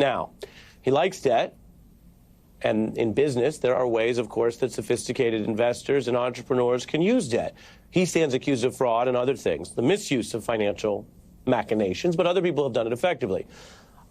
Now, he likes debt. And in business, there are ways, of course, that sophisticated investors and entrepreneurs can use debt. He stands accused of fraud and other things, the misuse of financial machinations, but other people have done it effectively.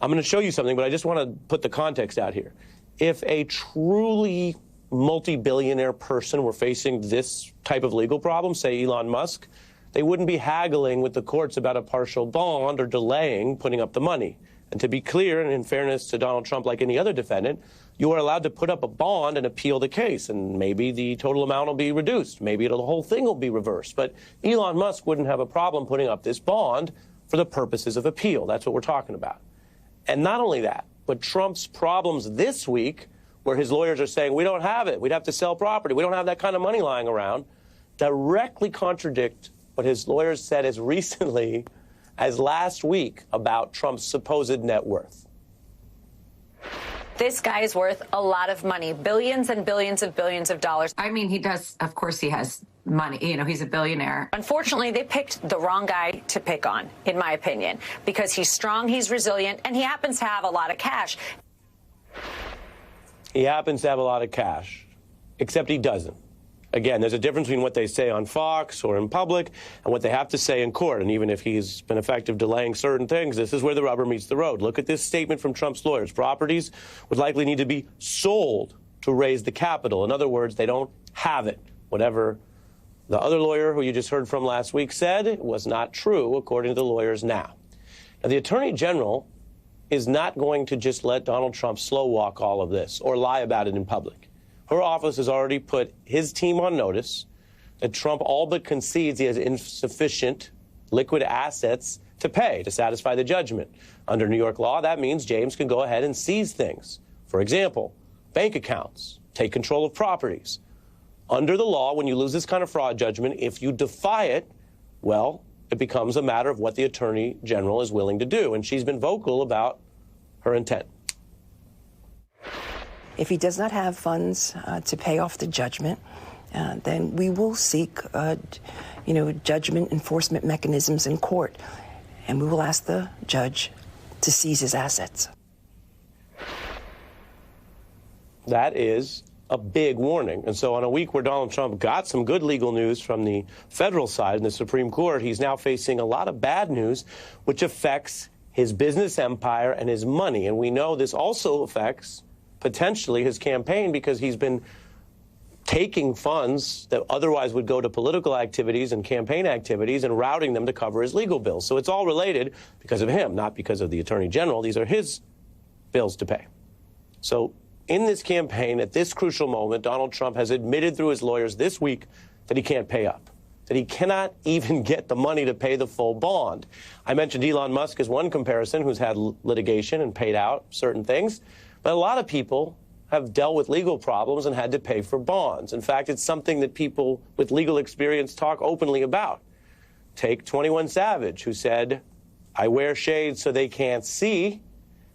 I'm going to show you something, but I just want to put the context out here. If a truly multi-billionaire person were facing this type of legal problem, say Elon Musk, they wouldn't be haggling with the courts about a partial bond or delaying putting up the money. And to be clear, and in fairness to Donald Trump, like any other defendant, you are allowed to put up a bond and appeal the case, and maybe the total amount will be reduced. Maybe the whole thing will be reversed. But Elon Musk wouldn't have a problem putting up this bond for the purposes of appeal. That's what we're talking about. And not only that, but Trump's problems this week, where his lawyers are saying, we don't have it, we'd have to sell property, we don't have that kind of money lying around, directly contradict what his lawyers said as recently as last week about Trump's supposed net worth. This guy is worth a lot of money, billions and billions of dollars. I mean, he does, of course, he has money. You know, he's a billionaire. Unfortunately, they picked the wrong guy to pick on, in my opinion, because he's strong, he's resilient, and he happens to have a lot of cash. He happens to have a lot of cash, except he doesn't. Again, there's a difference between what they say on Fox or in public and what they have to say in court. And even if he's been effective delaying certain things, this is where the rubber meets the road. Look at this statement from Trump's lawyers. Properties would likely need to be sold to raise the capital. In other words, they don't have it. Whatever the other lawyer who you just heard from last week said was not true, according to the lawyers now. Now, the Attorney General is not going to just let Donald Trump slow walk all of this or lie about it in public. Her office has already put his team on notice that Trump all but concedes he has insufficient liquid assets to pay to satisfy the judgment. Under New York law, that means James can go ahead and seize things. For example, bank accounts, take control of properties. Under the law, when you lose this kind of fraud judgment, if you defy it, well, it becomes a matter of what the Attorney General is willing to do. And she's been vocal about her intent. If he does not have funds to pay off the judgment, then we will seek, judgment enforcement mechanisms in court, and we will ask the judge to seize his assets. That is a big warning. And so on a week where Donald Trump got some good legal news from the federal side in the Supreme Court, he's now facing a lot of bad news, which affects his business empire and his money. And we know this also affects potentially his campaign, because he's been taking funds that otherwise would go to political activities and campaign activities and routing them to cover his legal bills. So it's all related because of him, not because of the Attorney General. These are his bills to pay. So in this campaign, at this crucial moment, Donald Trump has admitted through his lawyers this week that he can't pay up, that he cannot even get the money to pay the full bond. I mentioned Elon Musk as one comparison who's had litigation and paid out certain things. But a lot of people have dealt with legal problems and had to pay for bonds. In fact, it's something that people with legal experience talk openly about. Take 21 Savage, who said, I wear shades so they can't see,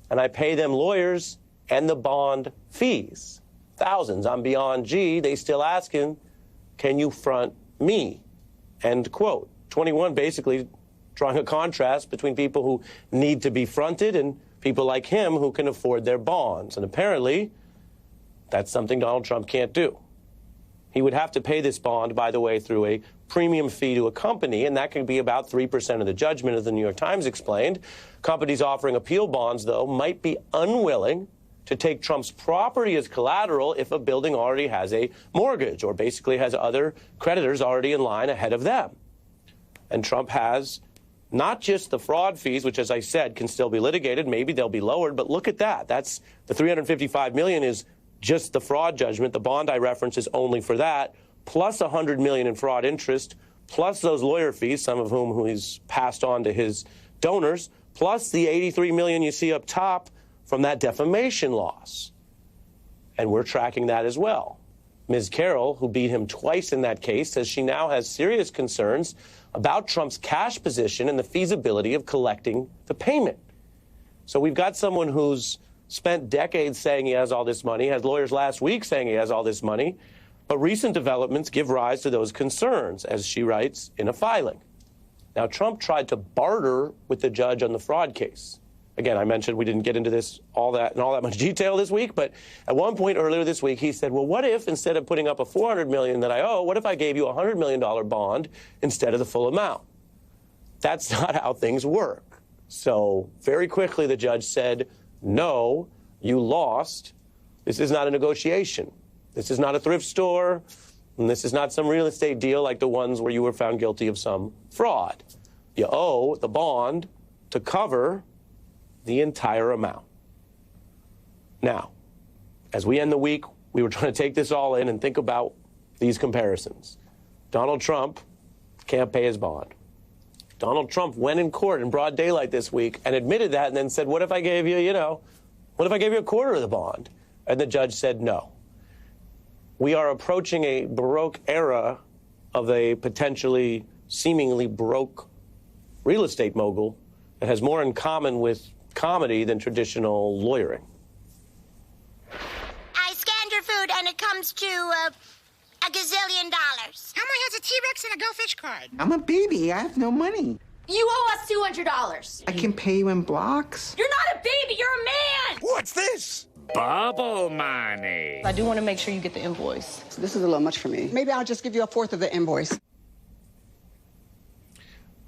and I pay them lawyers and the bond fees. Thousands. I'm beyond G. They still asking, can you front me? End quote. 21 basically drawing a contrast between people who need to be fronted and people like him who can afford their bonds. And apparently, that's something Donald Trump can't do. He would have to pay this bond, by the way, through a premium fee to a company, and that could be about 3% of the judgment, as the New York Times explained. Companies offering appeal bonds, though, might be unwilling to take Trump's property as collateral if a building already has a mortgage or basically has other creditors already in line ahead of them. And Trump has not just the fraud fees, which, as I said, can still be litigated. Maybe they'll be lowered. But look at that. That's the $355 million is just the fraud judgment. The bond I reference is only for that, plus $100 million in fraud interest, plus those lawyer fees, some of whom he's passed on to his donors, plus the $83 million you see up top from that defamation loss. And we're tracking that as well. Ms. Carroll, who beat him twice in that case, says she now has serious concerns about Trump's cash position and the feasibility of collecting the payment. So we've got someone who's spent decades saying he has all this money, has lawyers last week saying he has all this money, but recent developments give rise to those concerns, as she writes in a filing. Now, Trump tried to barter with the judge on the fraud case. Again, I mentioned we didn't get into this all that much detail this week, but at one point earlier this week, he said, well, what if instead of putting up a $400 million that I owe, what if I gave you a $100 million bond instead of the full amount? That's not how things work. So very quickly, the judge said, no, you lost. This is not a negotiation. This is not a thrift store. And this is not some real estate deal like the ones where you were found guilty of some fraud. You owe the bond to cover the entire amount. Now, as we end the week, we were trying to take this all in and think about these comparisons. Donald Trump can't pay his bond. Donald Trump went in court in broad daylight this week and admitted that and then said, what if I gave you, what if I gave you a quarter of the bond? And the judge said no. We are approaching a Baroque era of a potentially seemingly Baroque real estate mogul that has more in common with comedy than traditional lawyering. I scanned your food and it comes to $1 gazillion. Elmo has a T-Rex and a Go Fish card. I'm a baby. I have no money. You owe us $200. I can pay you in blocks. You're not a baby, you're a man! What's this? Bubble money. I do want to make sure you get the invoice. This is a little much for me. Maybe I'll just give you a fourth of the invoice.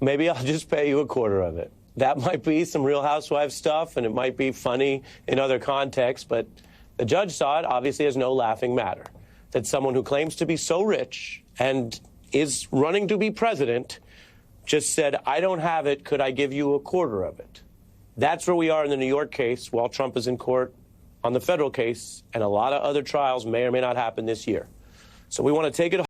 Maybe I'll just pay you a quarter of it. That might be some Real Housewives stuff, and it might be funny in other contexts, but the judge saw it obviously as no laughing matter. That someone who claims to be so rich and is running to be president just said, I don't have it, could I give you a quarter of it? That's where we are in the New York case while Trump is in court on the federal case, and a lot of other trials may or may not happen this year. So we want to take it